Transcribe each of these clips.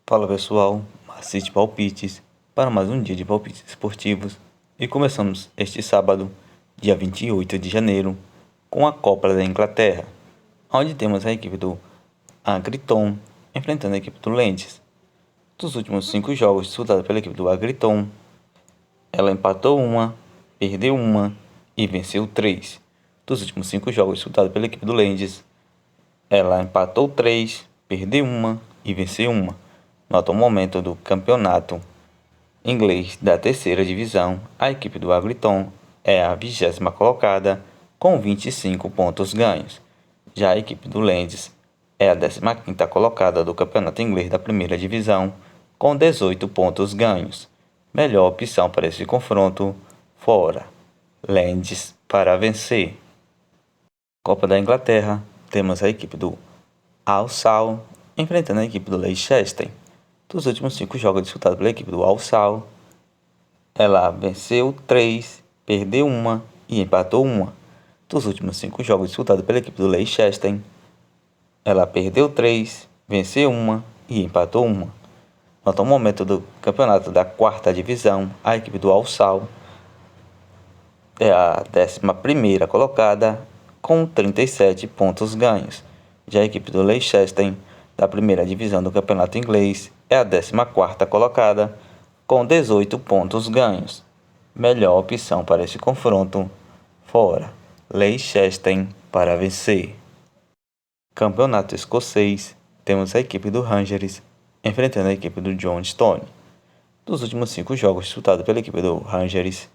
Fala pessoal, assiste palpites para mais um dia de palpites esportivos e começamos este sábado, dia 28 de janeiro, com a Copa da Inglaterra, onde temos a equipe do Accrington enfrentando a equipe do Lens. Dos últimos 5 jogos disputados pela equipe do Accrington, ela empatou uma, perdeu uma e venceu 3. Dos últimos 5 jogos disputados pela equipe do Lens, ela empatou 3, perdeu uma e venceu uma. No atual momento do campeonato inglês da terceira divisão, a equipe do Accrington é a 20ª colocada com 25 pontos ganhos. Já a equipe do Lens é a 15ª colocada do campeonato inglês da primeira divisão com 18 pontos ganhos. Melhor opção para esse confronto, fora. Lens para vencer. Copa da Inglaterra, temos a equipe do Walsall enfrentando a equipe do Leicester. Dos últimos 5 jogos disputados pela equipe do Walsall, ela venceu 3, perdeu uma e empatou uma. Dos últimos 5 jogos disputados pela equipe do Leicester, ela perdeu 3, venceu uma e empatou uma. No atual momento do campeonato da quarta divisão, a equipe do Walsall é a 11ª colocada com 37 pontos ganhos. Já a equipe do Leicester, da primeira divisão do campeonato inglês, é a 14ª colocada com 18 pontos ganhos. Melhor opção para esse confronto, fora. Leicester para vencer. Campeonato escocês, temos a equipe do Rangers enfrentando a equipe do Johnstone. Dos últimos 5 jogos disputados pela equipe do Rangers,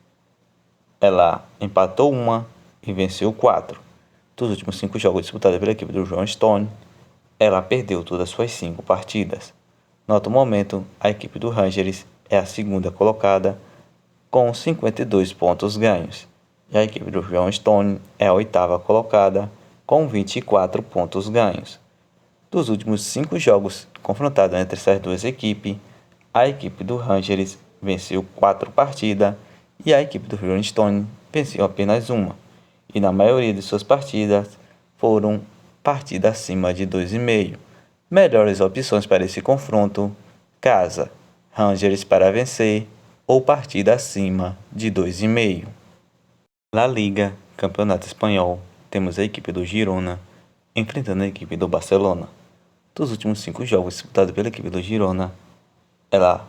ela empatou uma e venceu 4. Dos últimos 5 jogos disputados pela equipe do Johnstone, ela perdeu todas as suas 5 partidas. No atual momento, a equipe do Rangers é a 2ª colocada com 52 pontos ganhos. Já a equipe do Johnstone é a 8ª colocada com 24 pontos ganhos. Dos últimos 5 jogos confrontados entre essas duas equipes, a equipe do Rangers venceu 4 partidas e a equipe do Johnstone venceu apenas uma. E na maioria de suas partidas foram partidas acima de 2,5. Melhores opções para esse confronto, casa, Rangers para vencer ou partida acima de 2,5. La Liga, Campeonato Espanhol, temos a equipe do Girona enfrentando a equipe do Barcelona. Dos últimos 5 jogos disputados pela equipe do Girona, ela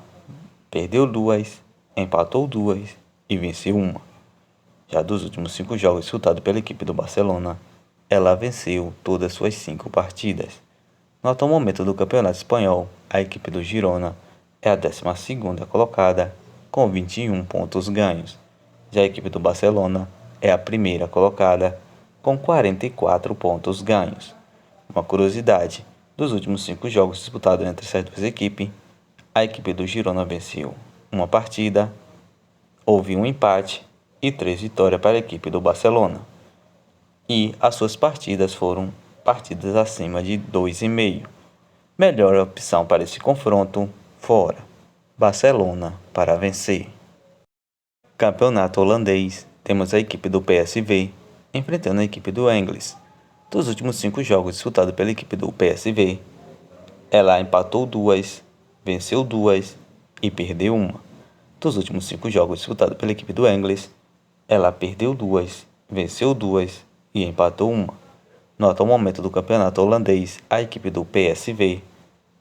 perdeu 2, empatou 2 e venceu uma. Já dos últimos 5 jogos disputados pela equipe do Barcelona, ela venceu todas as suas 5 partidas. No atual momento do Campeonato Espanhol, a equipe do Girona é a 12ª colocada com 21 pontos ganhos. Já a equipe do Barcelona é a 1ª colocada com 44 pontos ganhos. Uma curiosidade, dos últimos 5 jogos disputados entre essas duas equipes, a equipe do Girona venceu uma partida, houve um empate e 3 vitórias para a equipe do Barcelona. E as suas partidas foram partidas acima de 2,5. Melhor opção para esse confronto, fora. Barcelona para vencer. Campeonato holandês, temos a equipe do PSV enfrentando a equipe do Angels. Dos últimos 5 jogos disputados pela equipe do PSV, ela empatou 2, venceu 2 e perdeu uma. Dos últimos 5 jogos disputados pela equipe do Angels, ela perdeu 2, venceu 2 e empatou uma. No atual momento do campeonato holandês, a equipe do PSV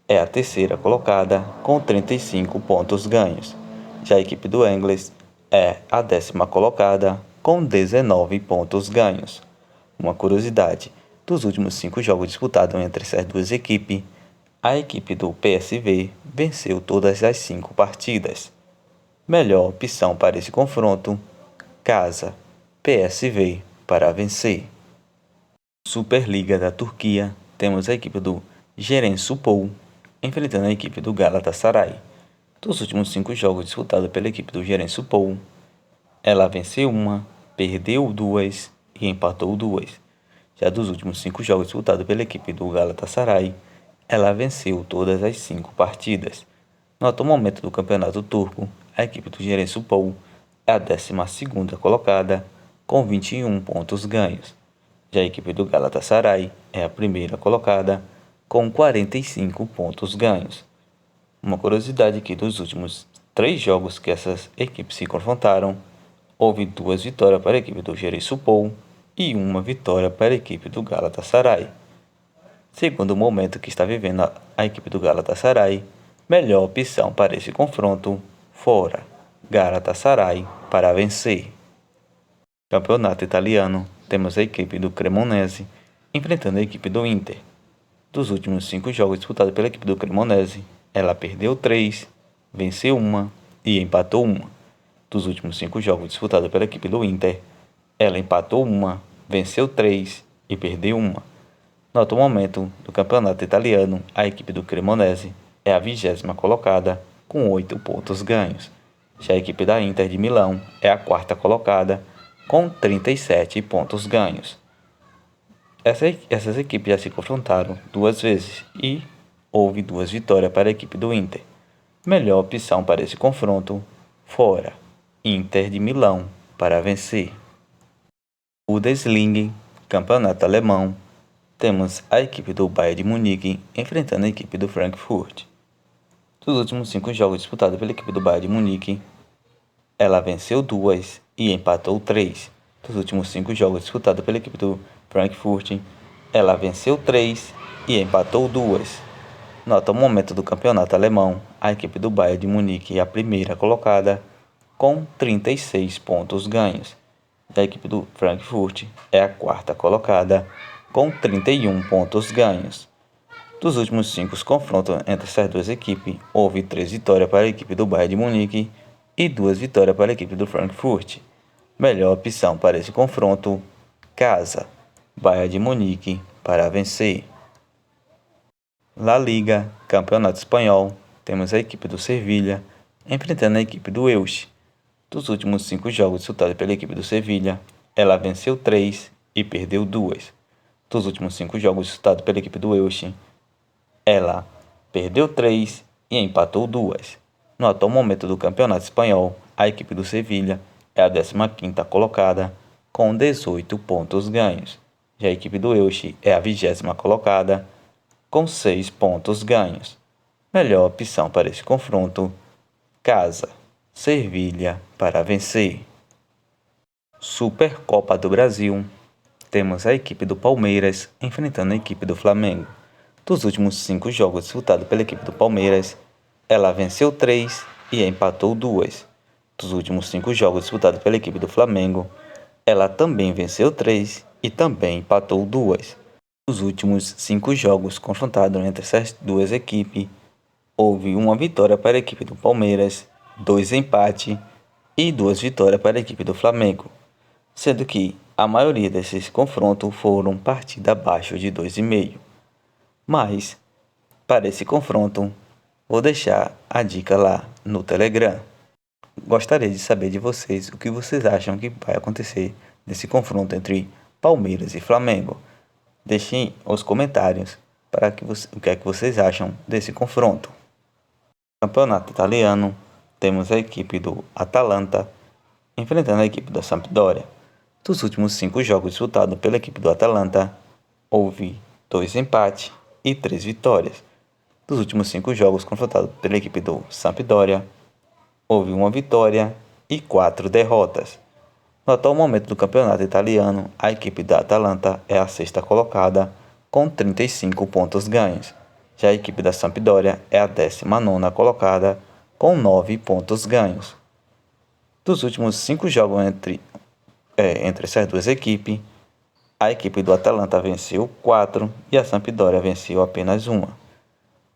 é a 3ª colocada com 35 pontos ganhos. Já a equipe do Angels é a 10ª colocada com 19 pontos ganhos. Uma curiosidade, dos últimos 5 jogos disputados entre essas duas equipes, a equipe do PSV venceu todas as 5 partidas. Melhor opção para esse confronto, casa, PSV para vencer. Superliga da Turquia, temos a equipe do Giresunspor enfrentando a equipe do Galatasaray. Dos últimos 5 jogos disputados pela equipe do Giresunspor, ela venceu uma, perdeu 2 e empatou 2. Já dos últimos 5 jogos disputados pela equipe do Galatasaray, ela venceu todas as 5 partidas. No atual momento do campeonato turco, a equipe do Giresunspor é a 12ª colocada com 21 pontos ganhos. Já a equipe do Galatasaray é a 1ª colocada com 45 pontos ganhos. Uma curiosidade que dos últimos 3 jogos que essas equipes se confrontaram, houve 2 vitórias para a equipe do Giresunspor e 1 vitória para a equipe do Galatasaray. Segundo o momento que está vivendo a equipe do Galatasaray, melhor opção para esse confronto, fora. Galatasaray para vencer. Campeonato italiano, temos a equipe do Cremonese enfrentando a equipe do Inter. Dos últimos 5 jogos disputados pela equipe do Cremonese, ela perdeu 3, venceu 1 e empatou 1. Dos últimos 5 jogos disputados pela equipe do Inter, ela empatou 1, venceu 3 e perdeu 1. No atual momento do campeonato italiano, a equipe do Cremonese é a 20ª colocada com 8 pontos ganhos. Já a equipe da Inter de Milão é a 4ª colocada com 37 pontos ganhos. Essas equipes já se confrontaram 2 vezes e houve 2 vitórias para a equipe do Inter. Melhor opção para esse confronto, fora. Inter de Milão para vencer. Bundesliga, campeonato alemão, temos a equipe do Bayern de Munique enfrentando a equipe do Frankfurt. Dos últimos 5 jogos disputados pela equipe do Bayern de Munique, ela venceu 2 e empatou 3. Dos últimos 5 jogos disputados pela equipe do Frankfurt, ela venceu 3 e empatou 2. No atual momento do campeonato alemão, a equipe do Bayern de Munique é a 1ª colocada com 36 pontos ganhos. Já a equipe do Frankfurt é a 4ª colocada com 31 pontos ganhos. Dos últimos 5 confrontos entre essas 2 equipes, houve 3 vitórias para a equipe do Bayern de Munique e 2 vitórias para a equipe do Frankfurt. Melhor opção para esse confronto, casa. Bayern de Munique para vencer. La Liga, campeonato espanhol, temos a equipe do Sevilha enfrentando a equipe do Elche. Dos últimos 5 jogos disputados pela equipe do Sevilha, ela venceu 3 e perdeu 2. Dos últimos 5 jogos disputados pela equipe do Elche, ela perdeu 3 e empatou 2. No atual momento do campeonato espanhol, a equipe do Sevilha é a 15ª colocada com 18 pontos ganhos. Já a equipe do Elche é a 20ª colocada com 6 pontos ganhos. Melhor opção para esse confronto, casa. Sevilha para vencer. Supercopa do Brasil, temos a equipe do Palmeiras enfrentando a equipe do Flamengo. Dos últimos 5 jogos disputados pela equipe do Palmeiras, ela venceu 3 e empatou 2. Dos últimos 5 jogos disputados pela equipe do Flamengo, ela também venceu 3 e também empatou 2. Nos últimos 5 jogos confrontados entre essas 2 equipes, houve 1 vitória para a equipe do Palmeiras, 2 empates e 2 vitórias para a equipe do Flamengo, sendo que a maioria desses confrontos foram partida abaixo de 2,5. Mas, para esse confronto, vou deixar a dica lá no Telegram. Gostaria de saber de vocês o que vocês acham que vai acontecer nesse confronto entre Palmeiras e Flamengo. Deixem os comentários para o que é que vocês acham desse confronto. Campeonato italiano, temos a equipe do Atalanta enfrentando a equipe da Sampdoria. Dos últimos 5 jogos disputados pela equipe do Atalanta, houve 2 empates e 3 vitórias. Dos últimos 5 jogos confrontados pela equipe do Sampdoria, houve 1 vitória e 4 derrotas. No atual momento do campeonato italiano, a equipe da Atalanta é a 6ª colocada com 35 pontos ganhos. Já a equipe da Sampdoria é a 19ª colocada com 9 pontos ganhos. Dos últimos 5 jogos entre essas 2 equipes, a equipe do Atalanta venceu 4 e a Sampdoria venceu apenas 1.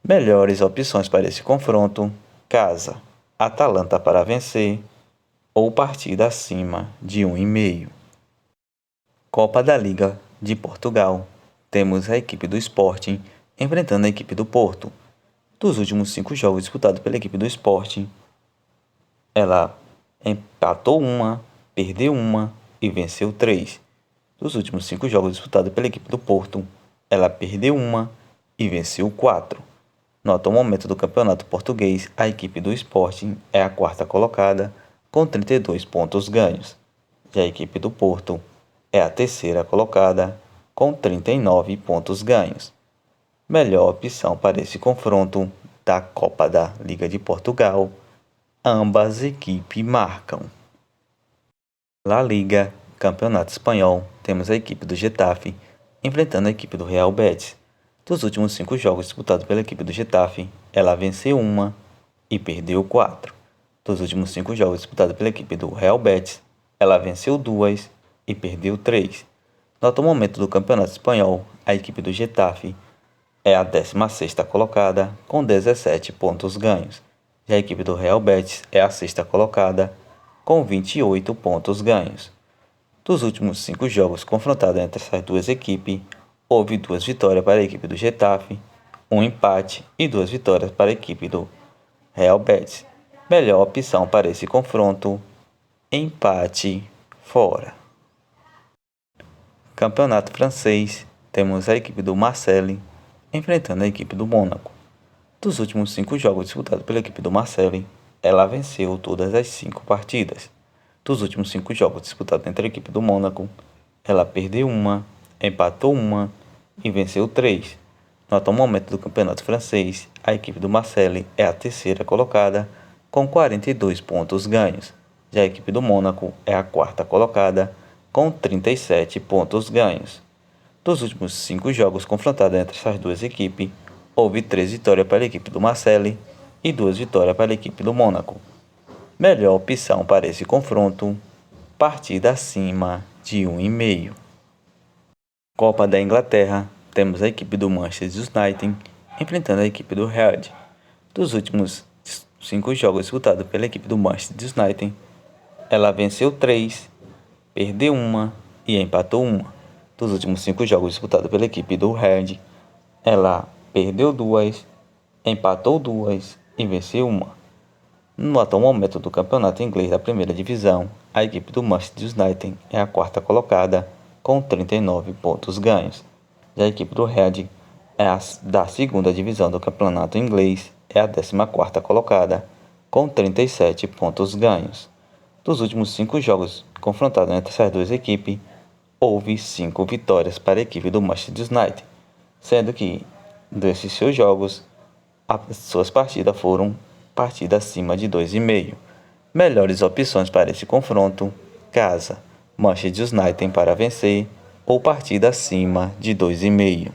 Melhores opções para esse confronto, casa. Atalanta para vencer ou partida acima de 1,5. Copa da Liga de Portugal, temos a equipe do Sporting enfrentando a equipe do Porto. Dos últimos 5 jogos disputados pela equipe do Sporting, ela empatou 1, perdeu 1 e venceu 3. Dos últimos 5 jogos disputados pela equipe do Porto, ela perdeu 1 e venceu 4. No atual momento do campeonato português, a equipe do Sporting é a 4ª colocada com 32 pontos ganhos. Já a equipe do Porto é a 3ª colocada com 39 pontos ganhos. Melhor opção para esse confronto, da Copa da Liga de Portugal, ambas equipes marcam. La Liga, Campeonato Espanhol, temos a equipe do Getafe enfrentando a equipe do Real Betis. Dos últimos 5 jogos disputados pela equipe do Getafe, ela venceu 1 e perdeu 4. Dos últimos 5 jogos disputados pela equipe do Real Betis, ela venceu 2 e perdeu 3. No atual momento do Campeonato Espanhol, a equipe do Getafe é a 16ª colocada com 17 pontos ganhos. Já a equipe do Real Betis é a 6ª colocada com 28 pontos ganhos. Dos últimos 5 jogos confrontados entre essas duas equipes, houve 2 vitórias para a equipe do Getafe, 1 empate e 2 vitórias para a equipe do Real Betis. Melhor opção para esse confronto: empate fora. Campeonato francês, temos a equipe do Marseille enfrentando a equipe do Mônaco. Dos últimos 5 jogos disputados pela equipe do Marseille, ela venceu todas as 5 partidas. Dos últimos 5 jogos disputados entre a equipe do Mônaco, ela perdeu 1, empatou 1 e venceu 3. No atual momento do campeonato francês, a equipe do Marseille é a 3ª colocada com 42 pontos ganhos. Já a equipe do Mônaco é a 4ª colocada com 37 pontos ganhos. Dos últimos 5 jogos confrontados entre essas duas equipes, houve 3 vitórias para a equipe do Marseille e 2 vitórias para a equipe do Mônaco. Melhor opção para esse confronto: partida acima de 1,5. Copa da Inglaterra, temos a equipe do Manchester United enfrentando a equipe do Real. Dos últimos 5 jogos disputados pela equipe do Manchester United, ela venceu 3, perdeu 1 e empatou 1. Dos últimos 5 jogos disputados pela equipe do Red, ela perdeu 2, empatou 2 e venceu 1. No atual momento do campeonato inglês da primeira divisão, a equipe do Manchester United é a 4ª colocada com 39 pontos ganhos. Já a equipe do Red é da 2ª divisão do campeonato inglês, é a 14ª colocada com 37 pontos ganhos. Dos últimos 5 jogos confrontados entre essas duas equipes, houve 5 vitórias para a equipe do Manchester United, sendo que desses seus jogos, as suas partidas foram partidas acima de 2,5. Melhores opções para esse confronto: casa, Manchester United para vencer ou partida acima de 2,5.